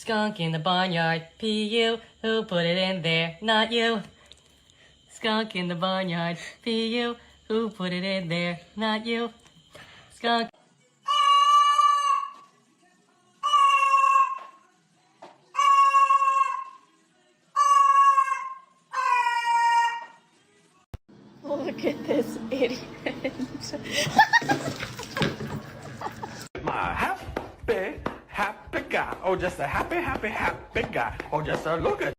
Skunk in the barnyard, P.U. Who put it in there? Not you. Skunk in the barnyard, P.U. Who put it in there? Not you. Skunk. Look at this idiot. My happy guy. Oh, just a happy guy. Oh, just a look at